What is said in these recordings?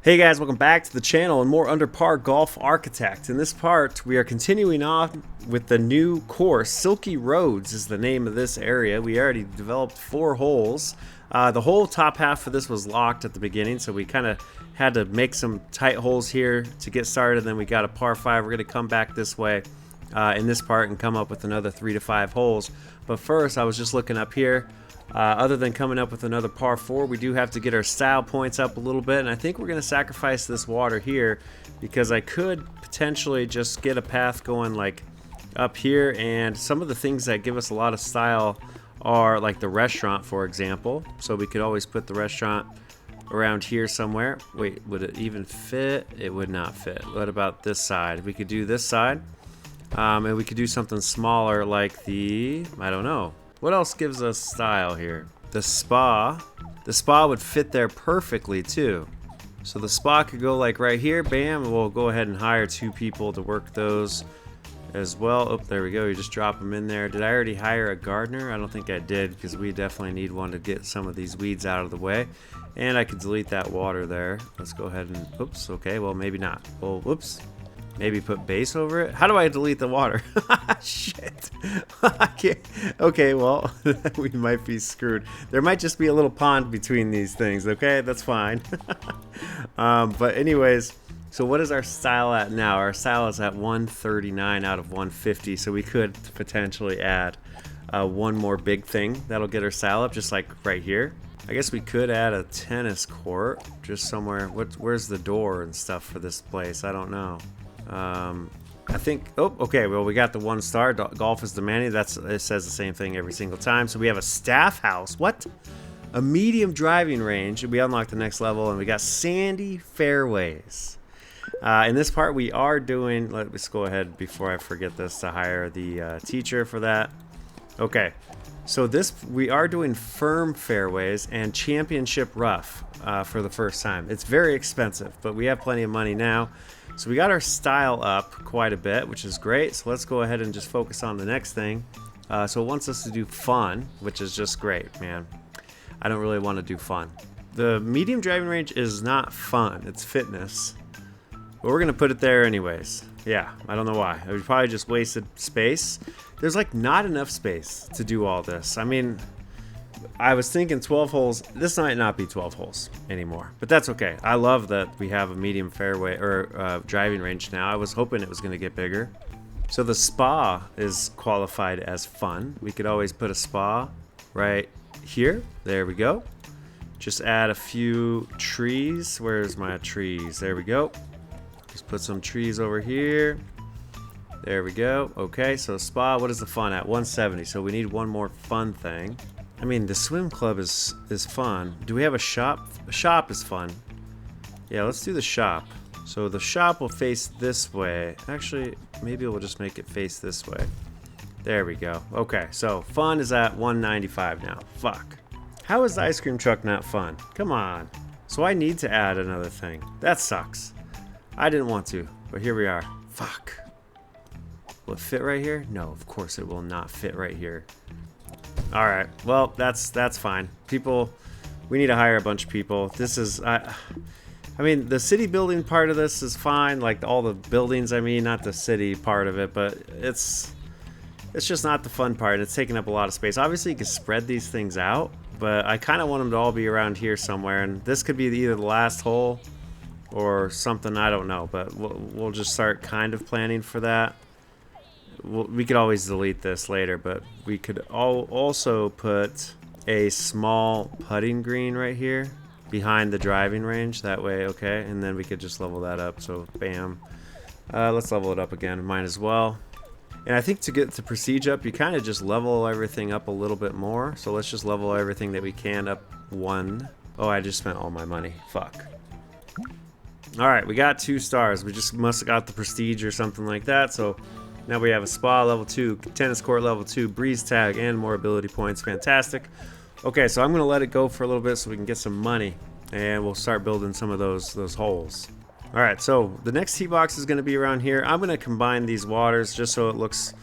Hey guys, welcome back to the channel and more Under Par Golf Architect. In this part, we are continuing on with the new course. Silky Roads is the name of this area. We already developed 4 holes. The whole top half of this was locked at the beginning, so we kind of had to make some tight holes here to get started. Then we got a par 5. We're going to come back this way in this part and come up with another 3 to 5 holes. But first, I was just looking up here. Other than coming up with another par 4, we do have to get our style points up a little bit, and I think we're going to sacrifice this water here because I could potentially just get a path going like up here, and some of the things that give us a lot of style are like the restaurant, for example. So we could always put the restaurant around here somewhere. Wait, would it even fit? It would not fit. What about this side? We could do this side, and we could do something smaller like the, I don't know. What else gives us style here? The spa. The spa would fit there perfectly too. So the spa could go like right here, bam, and we'll go ahead and hire 2 people to work those as well. Oh, there we go, you just drop them in there. Did I already hire a gardener? I don't think I did, because we definitely need one to get some of these weeds out of the way. And I could delete that water there. Let's go ahead and, oops, okay, well maybe not. Well, whoops. Maybe put base over it. How do I delete the water? Shit. I can't. Okay, well, we might be screwed. There might just be a little pond between these things, okay? That's fine. But anyways, so what is our style at now? Our style is at 139 out of 150, so we could potentially add one more big thing that'll get our style up, just like right here. I guess we could add a tennis court just somewhere. Where's the door and stuff for this place? I don't know. I think, oh, okay, well, we got the 1 star. Golf is demanding. It says the same thing every single time. So we have a staff house. What? A medium driving range. We unlocked the next level, and we got sandy fairways. In this part, we are doing, let's go ahead before I forget this to hire the teacher for that. Okay, so we are doing firm fairways and championship rough for the first time. It's very expensive, but we have plenty of money now. So we got our style up quite a bit, which is great. So let's go ahead and just focus on the next thing. So it wants us to do fun, which is just great, man. I don't really want to do fun. The medium driving range is not fun, it's fitness. But we're gonna put it there anyways. Yeah, I don't know why. We probably just wasted space. There's like not enough space to do all this. I mean, I was thinking 12 holes. This might not be 12 holes anymore, but that's okay. I love that we have a medium fairway or driving range now. I was hoping it was going to get bigger. So the spa is qualified as fun. We could always put a spa right here. There we go. Just add a few trees. Where's my trees? There we go. Just put some trees over here. There we go. Okay, so spa, what is the fun at? 170. So we need one more fun thing. I mean, the swim club is fun. Do we have a shop? A shop is fun. Yeah, let's do the shop. So the shop will face this way. Actually, maybe we'll just make it face this way. There we go. Okay, so fun is at 195 now. Fuck. How is the ice cream truck not fun? Come on. So I need to add another thing. That sucks. I didn't want to, but here we are. Fuck. Will it fit right here? No, of course it will not fit right here. All right, well, that's fine. People, we need to hire a bunch of people. This is, I mean, the city building part of this is fine. Like all the buildings, I mean, not the city part of it, but it's just not the fun part. It's taking up a lot of space. Obviously, you can spread these things out, but I kind of want them to all be around here somewhere. And this could be either the last hole or something, I don't know. But we'll just start kind of planning for that. We could always delete this later, but we could also put a small putting green right here behind the driving range. That way, okay, and then we could just level that up. So, bam. Let's level it up again. Might as well. And I think to get the prestige up, you kind of just level everything up a little bit more. So let's just level everything that we can up 1. Oh, I just spent all my money. Fuck. All right, we got 2 stars. We just must have got the prestige or something like that. So now we have a spa level 2, tennis court level 2, breeze tag, and more ability points. Fantastic. Okay, so I'm going to let it go for a little bit so we can get some money, and we'll start building some of those holes. All right, so the next tee box is going to be around here. I'm going to combine these waters just so it looks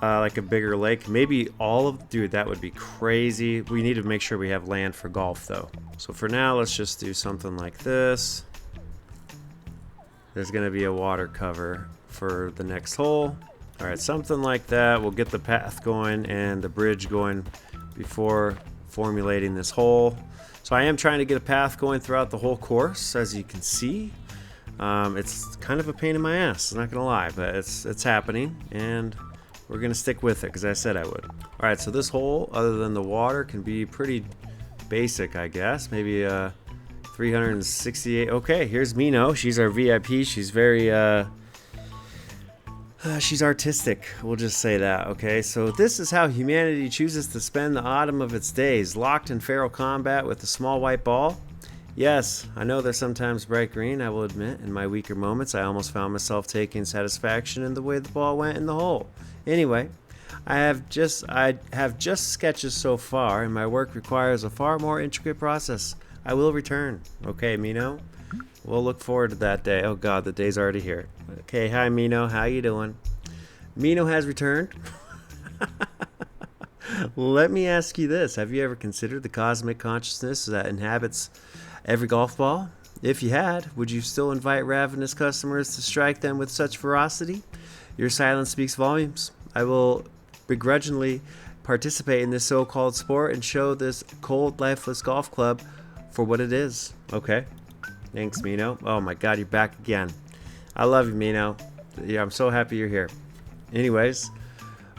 like a bigger lake. Maybe all of, dude, that would be crazy. We need to make sure we have land for golf, though. So for now, let's just do something like this. there's going to be a water cover for the next hole. All right, something like that. We'll get the path going and the bridge going before formulating this hole. So I am trying to get a path going throughout the whole course, as you can see. It's kind of a pain in my ass, I'm not gonna lie, but it's happening, and we're gonna stick with it because I said I would. All right, so this hole, other than the water, can be pretty basic, I guess. Maybe 368. Okay, here's Mino. She's our VIP. She's very she's artistic, we'll just say that. Okay, so this is how humanity chooses to spend the autumn of its days, locked in feral combat with a small white ball. Yes, I know they're sometimes bright green, I will admit. In my weaker moments, I almost found myself taking satisfaction in the way the ball went in the hole. Anyway, I have just sketches so far, and my work requires a far more intricate process. I will return. Okay, Mino? We'll look forward to that day. Oh god, the day's already here. Okay, hi Mino, how you doing? Mino has returned. Let me ask you this. Have you ever considered the cosmic consciousness that inhabits every golf ball? If you had, would you still invite ravenous customers to strike them with such ferocity? Your silence speaks volumes. I will begrudgingly participate in this so-called sport and show this cold, lifeless golf club for what it is. Okay. Thanks, Mino. Oh my god, you're back again. I love you, Mino. Yeah, I'm so happy you're here. Anyways,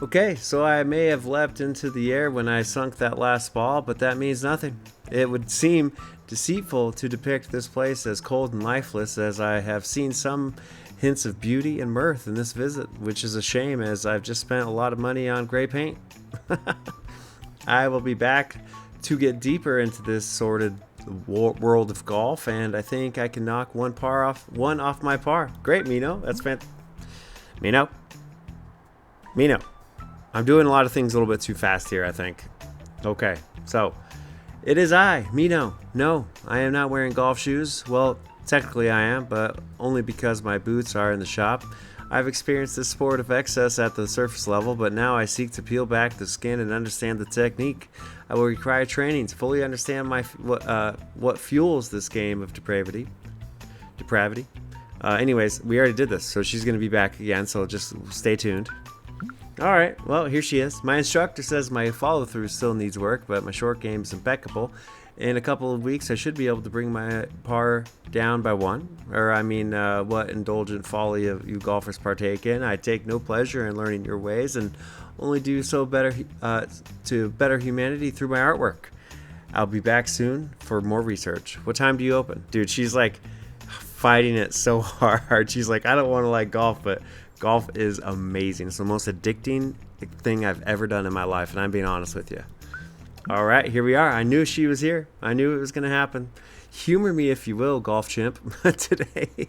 okay, so I may have leapt into the air when I sunk that last ball, but that means nothing. It would seem deceitful to depict this place as cold and lifeless, as I have seen some hints of beauty and mirth in this visit, which is a shame as I've just spent a lot of money on gray paint. I will be back to get deeper into this sordid world of golf, and I think I can knock one off my par. Great, Mino. That's fantastic. Mino. I'm doing a lot of things a little bit too fast here, I think. Okay, so it is I, Mino. No, I am not wearing golf shoes. Well, technically I am, but only because my boots are in the shop. I've experienced this sport of excess at the surface level, but now I seek to peel back the skin and understand the technique. I will require training to fully understand what fuels this game of depravity. Anyways, we already did this, so she's going to be back again, so just stay tuned. Alright, well, here she is. My instructor says my follow-through still needs work, but my short game is impeccable. In a couple of weeks, I should be able to bring my par down by one. Or, I mean, what indulgent folly of you golfers partake in. I take no pleasure in learning your ways and only do so to better humanity through my artwork. I'll be back soon for more research. What time do you open? Dude, she's like fighting it so hard. She's like, I don't want to like golf, but golf is amazing. It's the most addicting thing I've ever done in my life, and I'm being honest with you. All right, here we are. I knew she was here. I knew it was going to happen. Humor me if you will, golf chimp. Today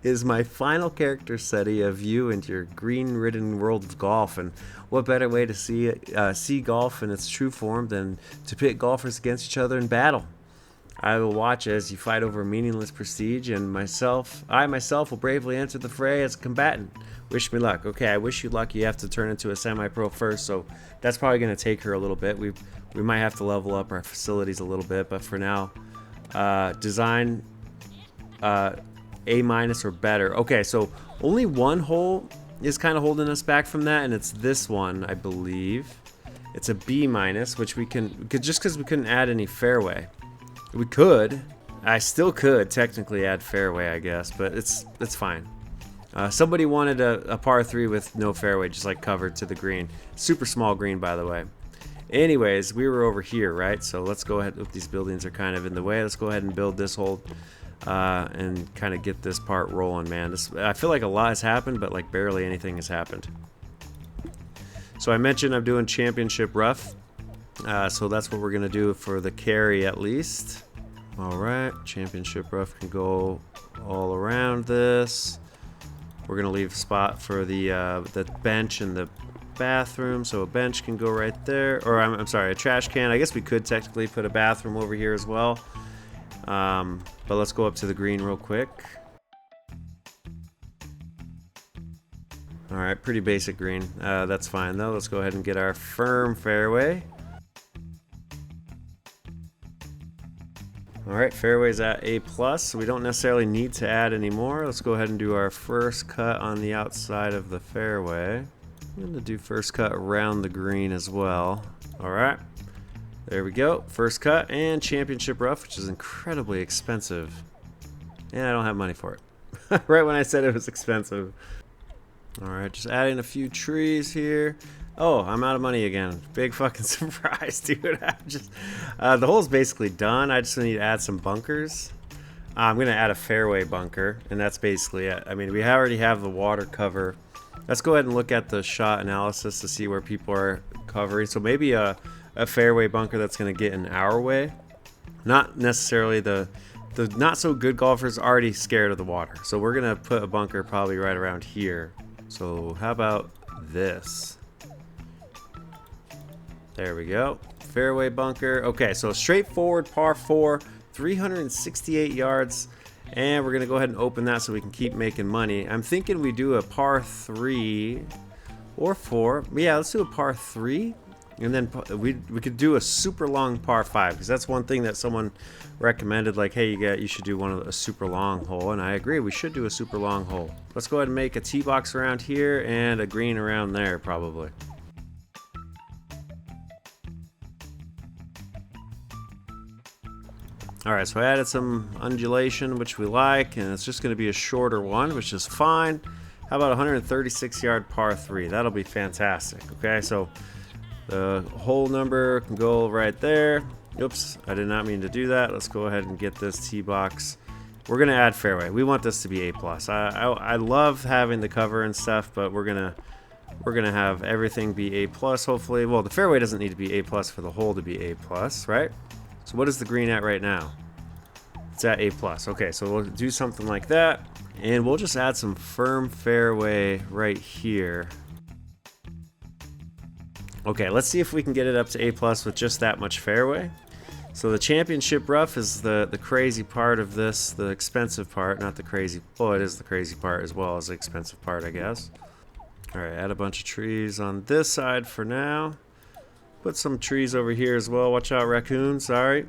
is my final character study of you and your green-ridden world of golf, and what better way to see golf in its true form than to pit golfers against each other in battle. I will watch as you fight over meaningless prestige, and I myself will bravely enter the fray as a combatant. Wish me luck. Okay, I wish you luck. You have to turn into a semi-pro first, so that's probably going to take her a little bit. We might have to level up our facilities a little bit, but for now, design A- or better. Okay, so only one hole is kind of holding us back from that, and it's this one, I believe. It's a B-, which we can just because we couldn't add any fairway. We could. I still could technically add fairway, I guess, but it's fine. Somebody wanted a par 3 with no fairway, just like covered to the green. Super small green, by the way. Anyways, we were over here, right? So let's go ahead. These buildings are kind of in the way. Let's go ahead and build this hole and kind of get this part rolling, man. I feel like a lot has happened, but like barely anything has happened. So I mentioned I'm doing championship rough. So that's what we're going to do for the carry at least. Alright, championship rough can go all around this. We're going to leave a spot for the bench and the bathroom, so a bench can go right there. Or I'm sorry, a trash can. I guess we could technically put a bathroom over here as well. But let's go up to the green real quick. Alright, pretty basic green. That's fine though. Let's go ahead and get our firm fairway. All right, fairway's at A+, so we don't necessarily need to add any more. Let's go ahead and do our first cut on the outside of the fairway. I'm gonna do first cut around the green as well. All right, there we go. First cut and championship rough, which is incredibly expensive. And I don't have money for it. Right when I said it was expensive. All right, just adding a few trees here. Oh, I'm out of money again. Big fucking surprise, dude. The hole's basically done. I just need to add some bunkers. I'm gonna add a fairway bunker, and that's basically it. I mean, we already have the water cover. Let's go ahead and look at the shot analysis to see where people are covering. So maybe a fairway bunker that's gonna get in our way. Not necessarily the not so good golfers are already scared of the water. So we're gonna put a bunker probably right around here. So how about this? There we go. Fairway bunker. Okay, so straightforward par 4, 368 yards. And we're going to go ahead and open that so we can keep making money. I'm thinking we do a par 3 or 4. Yeah, let's do a par 3. And then we could do a super long par 5. Because that's one thing that someone recommended. Like, hey, you should do a super long hole. And I agree, we should do a super long hole. Let's go ahead and make a tee box around here and a green around there probably. Alright, so I added some undulation, which we like, and it's just going to be a shorter one, which is fine. How about 136 yard par 3? That'll be fantastic. Okay, so the hole number can go right there. Oops, I did not mean to do that. Let's go ahead and get this tee box. We're going to add fairway. We want this to be A+. I love having the cover and stuff, but we're gonna have everything be A+, hopefully. Well, the fairway doesn't need to be A+ for the hole to be A+, right? So what is the green at right now? It's at A+. Okay, so we'll do something like that. And we'll just add some firm fairway right here. Okay, let's see if we can get it up to A+ with just that much fairway. So the championship rough is the crazy part of this, the expensive part, not the crazy, well, it is the crazy part as well as the expensive part, I guess. All right, add a bunch of trees on this side for now. Put some trees over here as well. Watch out, raccoons. Sorry.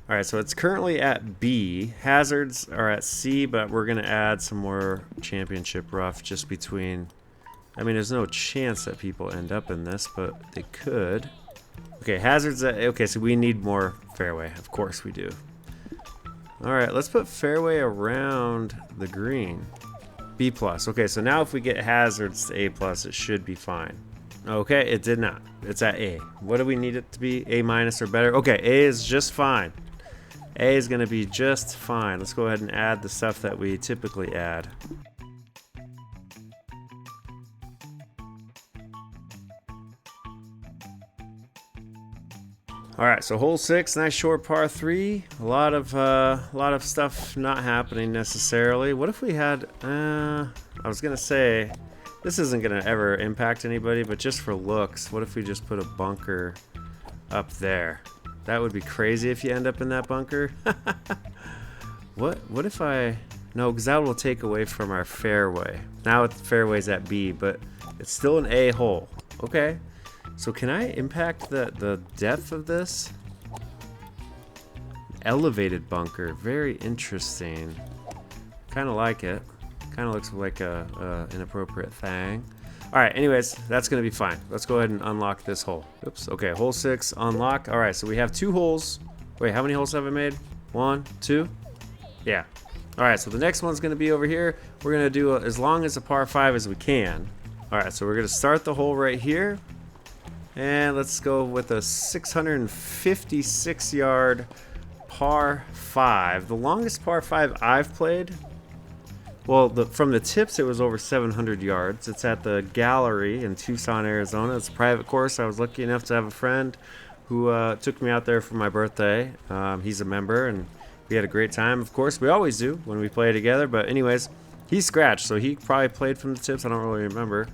All right, so it's currently at B. Hazards are at C, but we're going to add some more championship rough just between. I mean, there's no chance that people end up in this, but they could. Okay, hazards at, okay, so we need more fairway. Of course we do. All right, let's put fairway around the green. B+. Okay, so now if we get hazards to A+, it should be fine. Okay, it did not. It's at A. What do we need it to be? A- or better? Okay, A is just fine. A is going to be just fine. Let's go ahead and add the stuff that we typically add. All right, so hole 6, nice short par 3. A lot of stuff not happening necessarily. What if we had? I was gonna say. This isn't gonna ever impact anybody, but just for looks, what if we just put a bunker up there? That would be crazy if you end up in that bunker. What if I... No, because that will take away from our fairway. Now the fairway's at B, but it's still an A hole. Okay, so can I impact the depth of this? Elevated bunker, very interesting. Kind of like it. Kind of looks like a inappropriate thing. All right, anyways, that's gonna be fine. Let's go ahead and unlock this hole. Oops, okay, hole 6, unlock. All right, so we have 2 holes. Wait, how many holes have I made? 1, 2? Yeah. All right, so the next one's gonna be over here. We're gonna do as long as a par 5 as we can. All right, so we're gonna start the hole right here. And let's go with a 656 yard par 5. The longest par 5 I've played. Well, from the tips, it was over 700 yards. It's at the Gallery in Tucson, Arizona. It's a private course. I was lucky enough to have a friend who took me out there for my birthday. He's a member, and we had a great time. Of course, we always do when we play together. But anyways, he scratched, so he probably played from the tips. I don't really remember.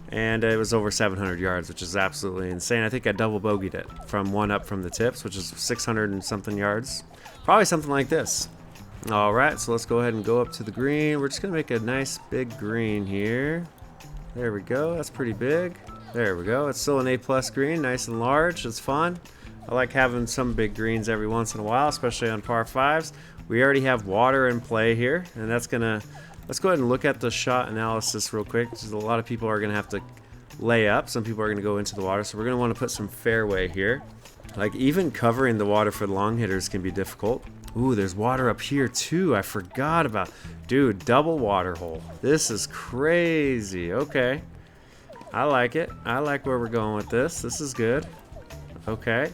And it was over 700 yards, which is absolutely insane. I think I double bogeyed it from one up from the tips, which is 600 and something yards. Probably something like this. All right, so let's go ahead and go up to the green. We're just gonna make a nice big green here. There we go, that's pretty big. There we go, it's still an A+ green, nice and large, it's fun. I like having some big greens every once in a while, especially on par 5s. We already have water in play here, and that's gonna, let's go ahead and look at the shot analysis real quick. A lot of people are gonna have to lay up. Some people are gonna go into the water, so we're gonna wanna put some fairway here. Like even covering the water for the long hitters can be difficult. Ooh, there's water up here too. I forgot about, dude, double water hole. This is crazy. Okay. I like it. I like where we're going with this. This is good. Okay.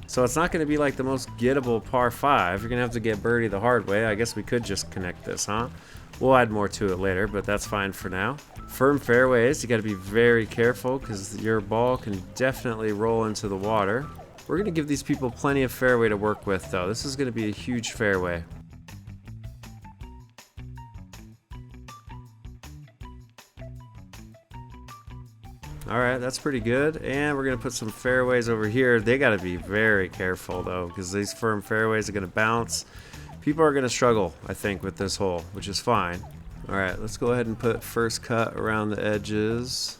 So it's not going to be like the most gettable par 5. You're going to have to get birdie the hard way. I guess we could just connect this, huh? We'll add more to it later, but that's fine for now. Firm fairways. You got to be very careful because your ball can definitely roll into the water. We're going to give these people plenty of fairway to work with, though. This is going to be a huge fairway. Alright, that's pretty good. And we're going to put some fairways over here. They got to be very careful, though, because these firm fairways are going to bounce. People are going to struggle, I think, with this hole, which is fine. Alright, let's go ahead and put first cut around the edges.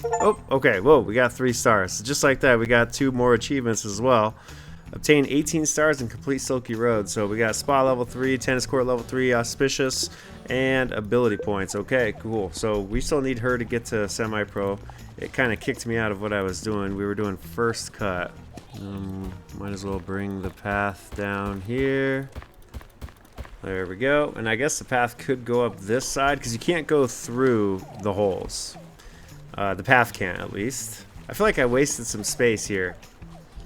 Oh, okay. Whoa, we got 3 stars. Just like that, we got 2 more achievements as well. Obtain 18 stars and complete Silky Road. So we got spa level 3, tennis court level 3, auspicious, and ability points. Okay, cool. So we still need her to get to semi-pro. It kind of kicked me out of what I was doing. We were doing first cut. Might as well bring the path down here. There we go. And I guess the path could go up this side because you can't go through the holes. The path can't, at least. I feel like I wasted some space here.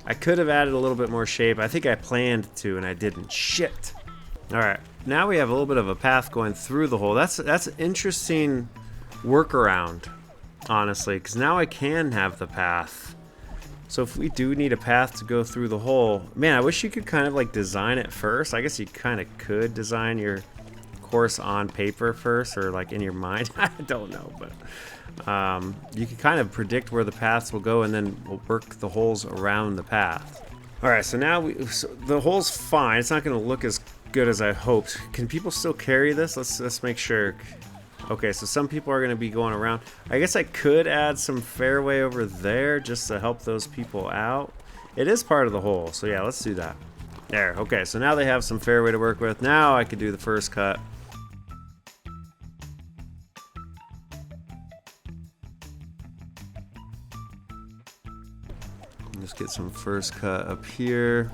I could have added a little bit more shape. I think I planned to, and I didn't. Shit. Alright, now we have a little bit of a path going through the hole. That's an interesting workaround, honestly, because now I can have the path. So if we do need a path to go through the hole, man, I wish you could kind of like design it first. I guess you kind of could design your course on paper first, or like in your mind. I don't know, but you can kind of predict where the paths will go, and then we'll work the holes around the path. All right, so now the hole's fine. It's not going to look as good as I hoped. Can people still carry this? Let's make sure. Okay, so some people are going to be going around. I guess I could add some fairway over there just to help those people out. It is part of the hole, so yeah, let's do that. There, okay, so now they have some fairway to work with. Now I could do the first cut. Just get some first cut up here.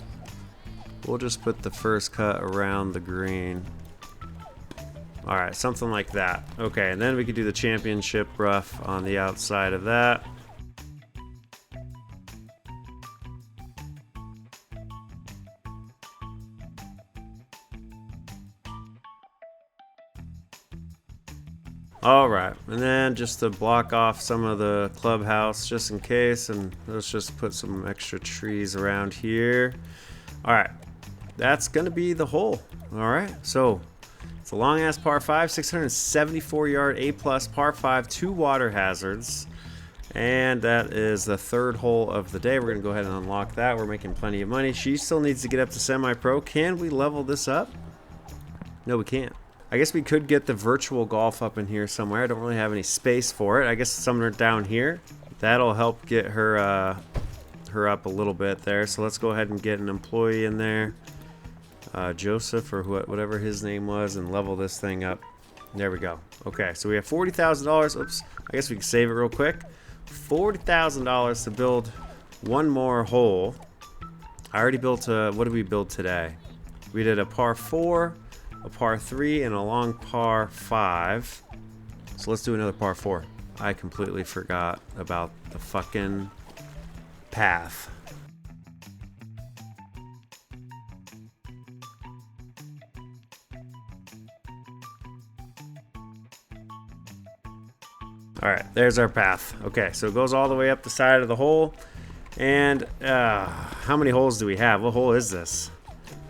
We'll just put the first cut around the green. Alright, something like that. Okay, and then we could do the championship rough on the outside of that. Alright, and then just to block off some of the clubhouse just in case, and let's just put some extra trees around here. Alright, that's gonna be the hole. Alright, so it's a long ass par 5, 674 yard A plus par 5, 2 water hazards, and that is the 3rd hole of the day. We're gonna go ahead and unlock that. We're making plenty of money. She still needs to get up to semi-pro. Can we level this up? No, we can't. I guess we could get the virtual golf up in here somewhere. I don't really have any space for it. I guess somewhere down here. That'll help get her up a little bit there. So let's go ahead and get an employee in there. Joseph, or whatever his name was, and level this thing up. There we go. Okay, so we have $40,000. Oops, I guess we can save it real quick. $40,000 to build one more hole. I already built what did we build today? We did a par 4, a par 3, and a long par 5. So let's do another par 4. I completely forgot about the fucking path. Alright, there's our path. Okay, so it goes all the way up the side of the hole. And how many holes do we have? What hole is this?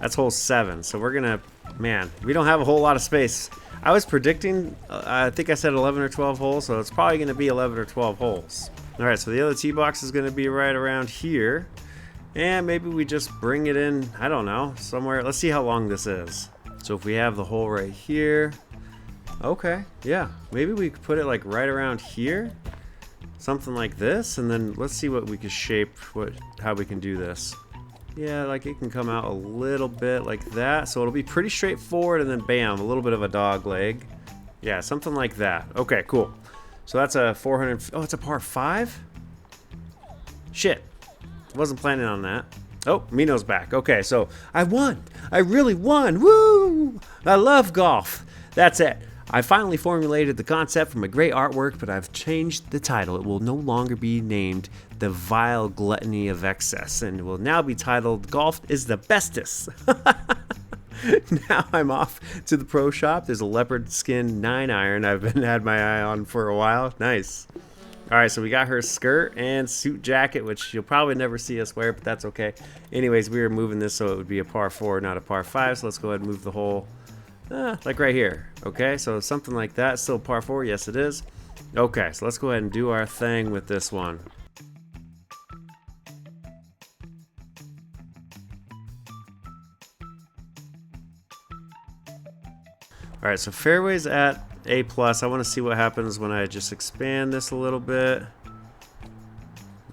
That's hole 7. So we're gonna, man, we don't have a whole lot of space. I was predicting, I think I said 11 or 12 holes, so it's probably gonna be 11 or 12 holes. Alright, so the other tee box is gonna be right around here. And maybe we just bring it in, I don't know, somewhere. Let's see how long this is. So if we have the hole right here. Okay, yeah, maybe we could put it like right around here, something like this, and then let's see what we can shape, how we can do this. Yeah, like it can come out a little bit like that. So it'll be pretty straightforward, and then bam, a little bit of a dog leg. Yeah, something like that. Okay, cool. So that's a 400. Oh, it's a par 5? Shit. Wasn't planning on that. Oh, Mino's back. Okay, so I won. I really won. Woo! I love golf. That's it. I finally formulated the concept from a great artwork, but I've changed the title. It will no longer be named The Vile Gluttony of Excess, and will now be titled Golf is the Bestest. Now I'm off to the pro shop. There's a leopard skin 9-iron I've had my eye on for a while. Nice. All right, so we got her skirt and suit jacket, which you'll probably never see us wear, but that's okay. Anyways, we were moving this so it would be a par 4, not a par 5. So let's go ahead and move the hole, like right here. Okay, so something like that. Still par 4, yes it is. Okay, so let's go ahead and do our thing with this one. All right, so fairway's at A+. I want to see what happens when I just expand this a little bit.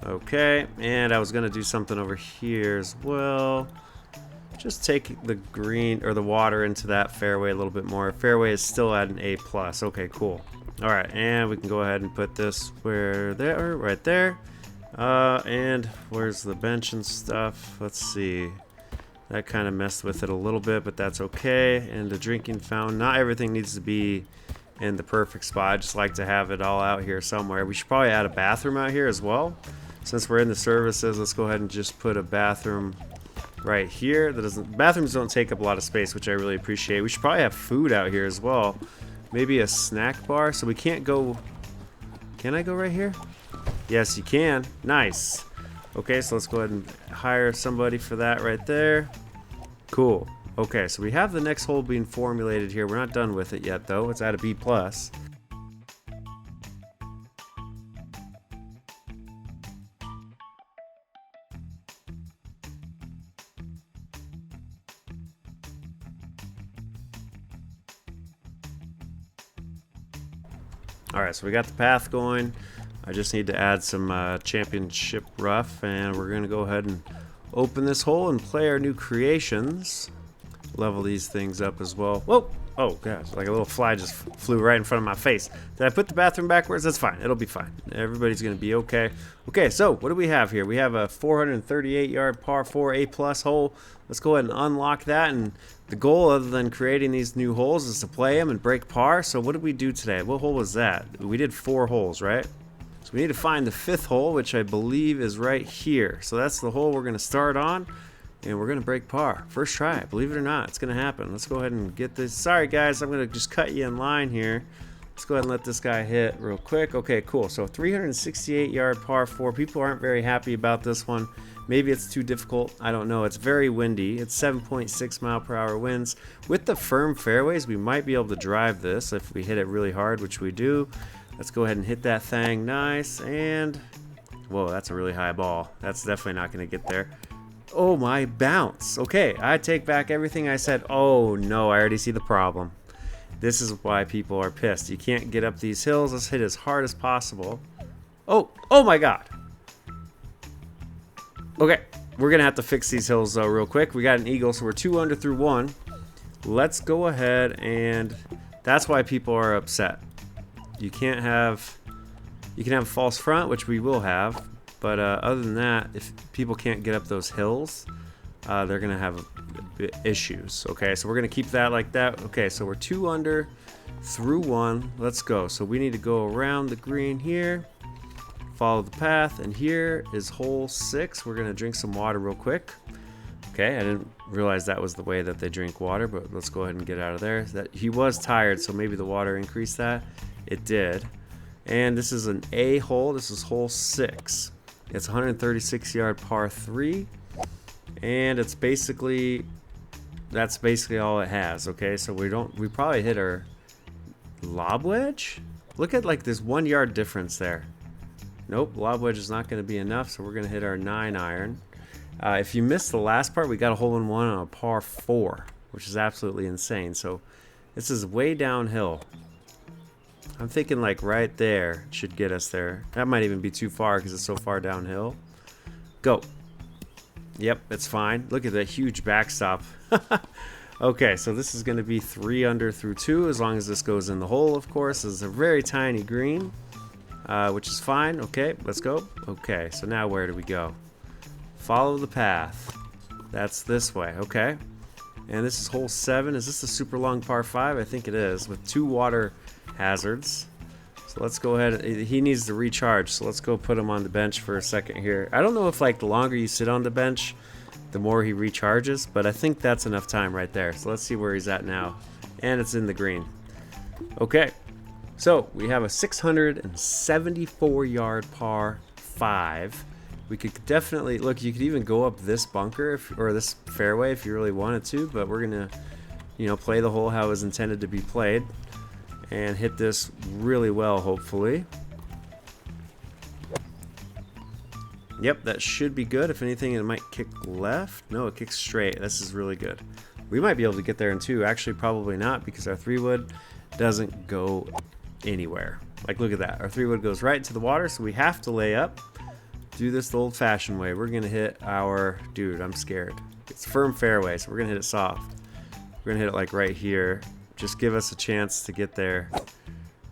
Okay, and I was going to do something over here as well. Just take the green or the water into that fairway a little bit more. Fairway is still at an A+. Okay, cool. All right, and we can go ahead and put this where there, right there. And where's the bench and stuff? Let's see. That kind of messed with it a little bit, but that's okay. And the drinking fountain. Not everything needs to be in the perfect spot. I just like to have it all out here somewhere. We should probably add a bathroom out here as well. Since we're in the services, let's go ahead and just put a bathroom right here. Bathrooms don't take up a lot of space, which I really appreciate. We should probably have food out here as well. Maybe a snack bar. So we can't go. Can I go right here? Yes, you can. Nice. Okay, so let's go ahead and hire somebody for that right there. Cool. Okay, so we have the next hole being formulated here. We're not done with it yet, though. It's at a B+. Alright, so we got the path going. I just need to add some championship rough, and we're going to go ahead and open this hole and play our new creations. Level these things up as well. Whoa! Oh gosh, like a little fly just flew right in front of my face. Did I put the bathroom backwards? That's fine. It'll be fine. Everybody's going to be okay. Okay, so what do we have here? We have a 438-yard par 4 A+ hole. Let's go ahead and unlock that. And the goal, other than creating these new holes, is to play them and break par. So what did we do today? What hole was that? We did 4 holes, right? So we need to find the 5th hole, which I believe is right here. So that's the hole we're going to start on. And we're going to break par. First try. Believe it or not, it's going to happen. Let's go ahead and get this. Sorry, guys. I'm going to just cut you in line here. Let's go ahead and let this guy hit real quick. Okay, cool. So 368-yard par 4. People aren't very happy about this one. Maybe it's too difficult. I don't know. It's very windy. It's 7.6 mile/hour winds. With the firm fairways, we might be able to drive this if we hit it really hard, which we do. Let's go ahead and hit that thing. Nice. And whoa, that's a really high ball. That's definitely not going to get there. Oh, my bounce. Okay, I take back everything I said. Oh, no, I already see the problem. This is why people are pissed. You can't get up these hills. Let's hit as hard as possible. Oh my God. Okay, we're going to have to fix these hills, though, real quick. We got an eagle, so we're 2 under through 1. Let's go ahead, and that's why people are upset. You can have false front, which we will have. But other than that, if people can't get up those hills, they're going to have issues. Okay, so we're going to keep that like that. Okay, so we're 2 under through 1. Let's go. So we need to go around the green here, follow the path, and here is hole 6. We're going to drink some water real quick. Okay, I didn't realize that was the way that they drink water, but let's go ahead and get out of there. He was tired, so maybe the water increased that. It did. And this is an A hole. This is hole 6. It's 136-yard par 3, and that's basically all it has. Okay, so we probably hit our lob wedge. Look at like this 1 yard difference there. Nope, lob wedge is not going to be enough, so we're going to hit our 9-iron. If you missed the last part, we got a hole-in-one on a par 4, which is absolutely insane. So this is way downhill. I'm thinking like right there should get us there. That might even be too far because it's so far downhill. Go. Yep, it's fine. Look at that huge backstop. Okay, so this is going to be 3 under through 2, as long as this goes in the hole, of course. It's a very tiny green, which is fine. Okay, let's go. Okay, so now where do we go? Follow the path. That's this way. Okay. And this is hole 7. Is this a super long par 5? I think it is, with 2 water hazards. So let's go ahead. He needs to recharge, so let's go put him on the bench for a second here. I don't know if like the longer you sit on the bench, the more he recharges, but I think that's enough time right there. So let's see where he's at now. And it's in the green. Okay, so we have a 674 yard par 5. We could definitely, look, you could even go up this bunker or this fairway if you really wanted to, but we're gonna, you know, play the hole how it was intended to be played and hit this really well, hopefully. Yep, that should be good. If anything, it might kick left. No, it kicks straight. This is really good. We might be able to get there in 2. Actually, probably not, because our 3-wood doesn't go anywhere. Like, look at that. Our 3-wood goes right into the water, so we have to lay up. Do this the old-fashioned way. We're going to hit our... Dude, I'm scared. It's firm fairway, so we're going to hit it soft. We're going to hit it, like, right here. Just give us a chance to get there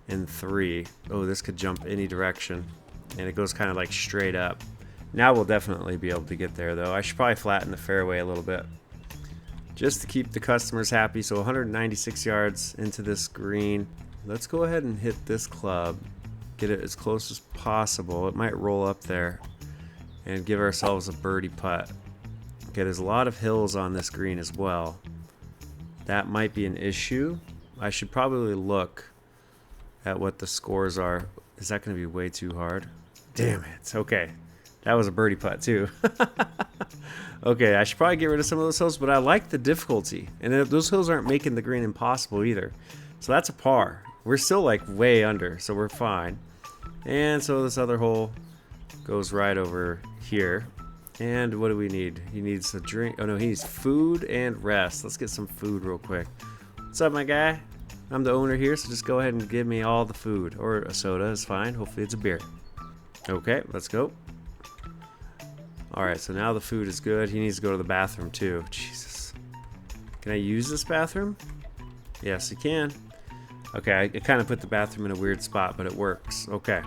in 3. Oh, this could jump any direction. And it goes kind of, like, straight up. Now we'll definitely be able to get there, though. I should probably flatten the fairway a little bit, just to keep the customers happy. So 196 yards into this green. Let's go ahead and hit this club. Get it as close as possible. It might roll up there and give ourselves a birdie putt. Okay, there's a lot of hills on this green as well. That might be an issue. I should probably look at what the scores are. Is that going to be way too hard? Damn it. Okay. That was a birdie putt too. Okay, I should probably get rid of some of those hills, but I like the difficulty. And those hills aren't making the green impossible either. So that's a par. We're still like way under, so we're fine. And so this other hole goes right over here. And what do we need? He needs a drink. Oh no, he needs food and rest. Let's get some food real quick. What's up, my guy? I'm the owner here, so just go ahead and give me all the food. Or a soda is fine. Hopefully it's a beer. Okay, let's go. Alright, so now the food is good. He needs to go to the bathroom too. Jesus. Can I use this bathroom? Yes, you can. Okay, I kind of put the bathroom in a weird spot, but it works. Okay.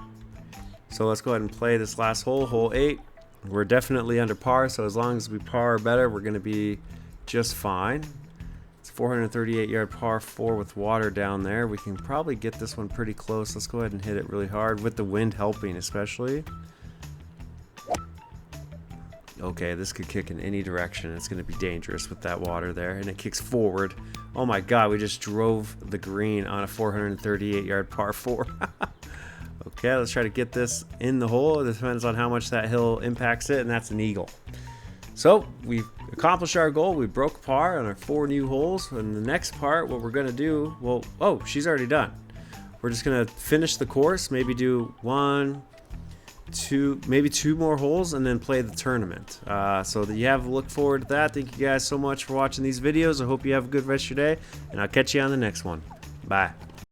So let's go ahead and play this last hole, hole 8. We're definitely under par, so as long as we par or better, we're going to be just fine. It's 438 yard par 4 with water down there. We can probably get this one pretty close. Let's go ahead and hit it really hard, with the wind helping especially. Okay, this could kick in any direction. It's going to be dangerous with that water there. And it kicks forward. Oh my god, we just drove the green on a 438 yard par 4. Okay, let's try to get this in the hole. It depends on how much that hill impacts it, and that's an eagle. So, we've accomplished our goal. We broke par on our 4 new holes. And the next part, what we're going to do... Well, oh, she's already done. We're just going to finish the course. Maybe do 1... 2, maybe 2 more holes, and then play the tournament. So that you have to look forward to that. Thank you guys so much for watching these videos. I hope you have a good rest of your day, and I'll catch you on the next one. Bye.